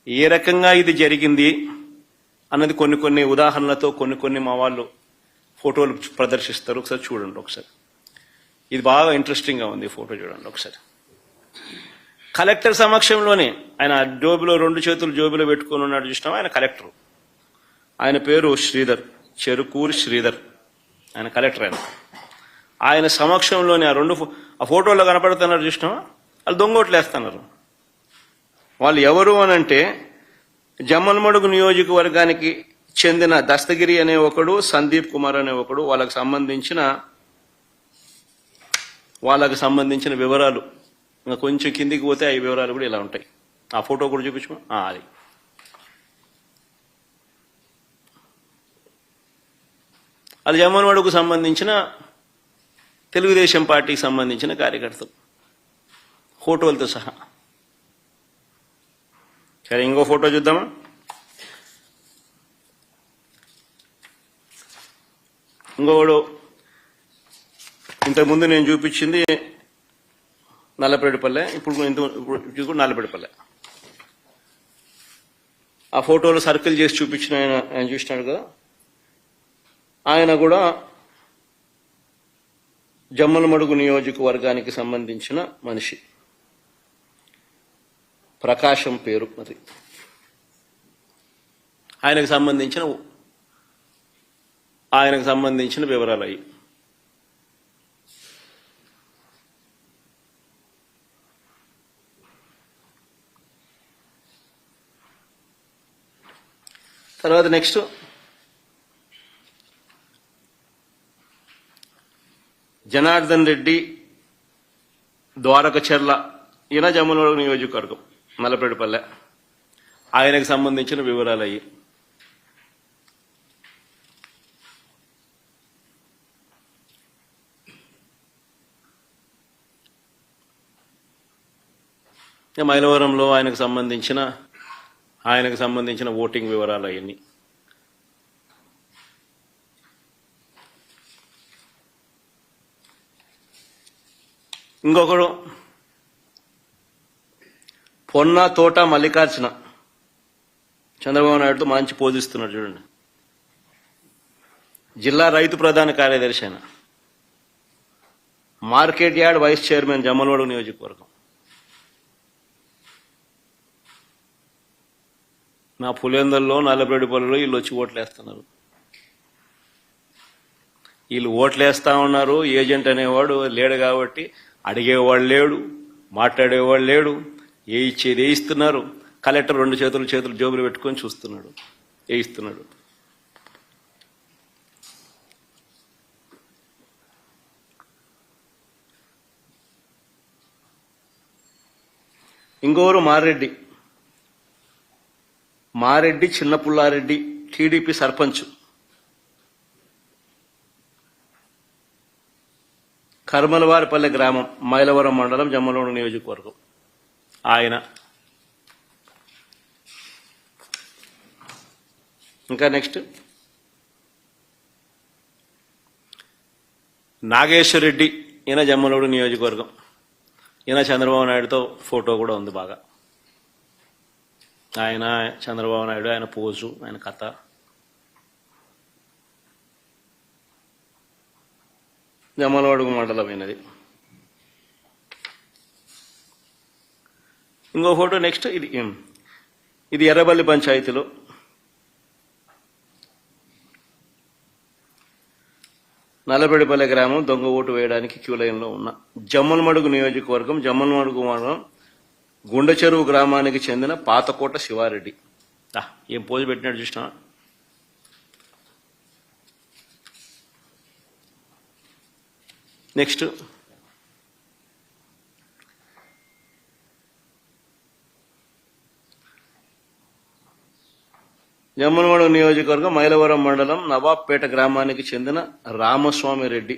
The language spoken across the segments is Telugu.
ఏ రకంగా ఇది జరిగింది అన్నది కొన్ని ఉదాహరణలతో కొన్ని మా వాళ్ళు ఫోటోలు ప్రదర్శిస్తారు. ఒకసారి చూడండి. ఒకసారి ఇది బాగా ఇంట్రెస్టింగ్గా ఉంది. ఫోటో చూడండి ఒకసారి. కలెక్టర్ సమక్షంలోనే ఆయన జోబిలో 2 చేతులు జోబిలో పెట్టుకుని ఉన్నాడు చూసినాం. ఆయన కలెక్టర్. ఆయన పేరు శ్రీధర్, చెరుకూరి శ్రీధర్. ఆయన కలెక్టర్. ఆయన సమక్షంలోనే ఆ ఫోటోలో కనపడుతున్నారు చూసినామా, వాళ్ళు దొంగోట్లు వేస్తున్నారు. వాళ్ళు ఎవరు అనంటే జమ్మలమడుగు నియోజకవర్గానికి చెందిన దస్తగిరి అనే ఒకడు, సందీప్ కుమార్ అనే ఒకడు. వాళ్ళకి సంబంధించిన వివరాలు ఇంకా కొంచెం కిందికి పోతే ఆ వివరాలు కూడా ఇలా ఉంటాయి. ఆ ఫోటో కూడా చూపించు. అది అది జమ్మలమడుగుకు సంబంధించిన తెలుగుదేశం పార్టీకి సంబంధించిన కార్యకర్తలు ఫోటోలతో సహా. సరే, ఇంకో ఫోటో చూద్దామా. ఇంకోడు ఇంతకుముందు నేను చూపించింది నల్లపరెడ్డిపల్లె, ఇప్పుడు నల్లపరెడ్డిపల్లె. ఆ ఫోటోలు సర్కిల్ చేసి చూపించిన ఆయన చూసినాడు కదా, ఆయన కూడా జమ్మలమడుగు నియోజకవర్గానికి సంబంధించిన మనిషి. ప్రకాశం పేరు. మరి ఆయనకు సంబంధించిన వివరాలు అయ్యి. తర్వాత నెక్స్ట్ జనార్దన్ రెడ్డి, ద్వారకచెర్ల. ఈయన జమ్మలమడుగు నియోజకవర్గం, నల్లపరెడ్డిపల్లె. ఆయనకు సంబంధించిన వివరాలు అయ్యి. మైలవరంలో ఆయనకు సంబంధించిన ఓటింగ్ వివరాలు అవన్నీ. ఇంకొకడు పొన్న తోట మల్లికార్జున, చంద్రబాబు నాయుడుతో మంచి పోజిస్తున్నాడు చూడండి. జిల్లా రైతు ప్రధాన కార్యదర్శి ఆయన. Market yard vice chairman, Jammalamadugu నియోజకవర్గం. నా పులేందల్లో, నల్లపరెడ్డిపల్లిలో వీళ్ళు వచ్చి ఓట్లేస్తున్నారు. వీళ్ళు ఓట్లేస్తా ఉన్నారు. ఏజెంట్ అనేవాడు లేడు కాబట్టి అడిగేవాడు లేడు, మాట్లాడేవాడు లేడు. ఏ ఇచ్చేది వేయిస్తున్నారు. కలెక్టర్ 2 చేతులు జోబులు పెట్టుకొని చూస్తున్నాడు, వేయిస్తున్నాడు. ఇంకోరు మారెడ్డి చిన్నపుల్లారెడ్డి, టీడీపీ సర్పంచ్, కర్మలవారిపల్లె గ్రామం, మైలవరం మండలం, జమ్మలమడుగు నియోజకవర్గం. ఆయన. ఇంకా నెక్స్ట్ నాగేశ్వరరెడ్డి, ఈయన జమ్మలమడుగు నియోజకవర్గం. ఈయన చంద్రబాబు నాయుడుతో ఫోటో కూడా ఉంది బాగా. ఆయన చంద్రబాబు నాయుడు, ఆయన పోజు, ఆయన కథ. జమ్మలమడుగు మండలం అయినది. ఇంకో ఫోటో నెక్స్ట్. ఇది ఎర్రబల్లి పంచాయతీలో నల్లపరెడ్డిపల్లె గ్రామం. దొంగ ఓటు వేయడానికి క్యూ లైన్లో ఉన్న జమ్మలమడుగు నియోజకవర్గం, జమ్మలమడుగు మండలం, గుండెచెరువు గ్రామానికి చెందిన పాతకోట శివారెడ్డి. ఏం పోజు పెట్టినాడు చూసినా. నెక్స్ట్ జమ్మలమడుగు నియోజకవర్గం, మైలవరం మండలం, నవాబ్పేట గ్రామానికి చెందిన రామస్వామి రెడ్డి,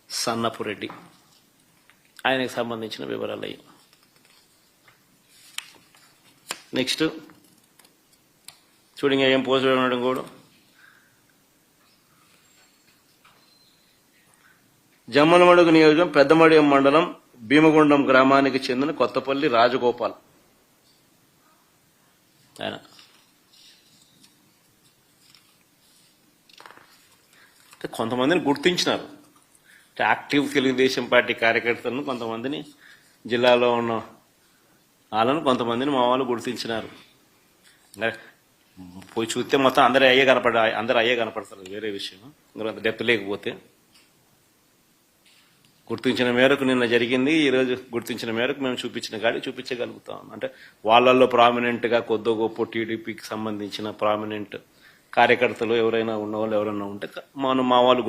సన్నపు రెడ్డి. ఆయనకు సంబంధించిన వివరాలు అయ్యి. నెక్స్ట్ చూడండి, ఏం పోస్ట్ చేయడం కూడా. జమ్మలమడుగు నియోజకం, పెద్దమడియం మండలం, భీమగుండం గ్రామానికి చెందిన కొత్తపల్లి రాజగోపాల్. ఆయన కొంతమందిని గుర్తించినారు, యాక్టివ్ తెలుగుదేశం పార్టీ కార్యకర్తలను కొంతమందిని, జిల్లాలో ఉన్న వాళ్ళను కొంతమందిని మా వాళ్ళు గుర్తించినారు. పోయి చూస్తే మొత్తం అందరూ అయ్యే కనపడతారు, వేరే విషయం. అంత డెప్త్ లేకపోతే గుర్తించిన మేరకు నిన్న జరిగింది, ఈరోజు గుర్తించిన మేరకు మేము చూపించిన గాడి చూపించగలుగుతాం. అంటే వాళ్ళల్లో ప్రామినెంట్గా కొద్దో గొప్ప టీడీపీకి సంబంధించిన ప్రామినెంట్ కార్యకర్తలు ఎవరైనా ఉన్నవాళ్ళు ఎవరైనా ఉంటే మా వాళ్ళు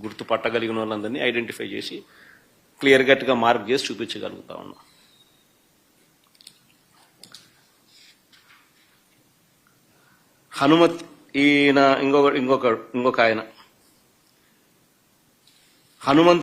గుర్తుపట్టగలిగిన వాళ్ళందరినీ ఐడెంటిఫై చేసి క్లియర్ కట్గా మార్క్ చేసి చూపించగలుగుతా ఉన్నాం. హనుమత్ ఈయన ఇంకొక ఆయన హనుమంత్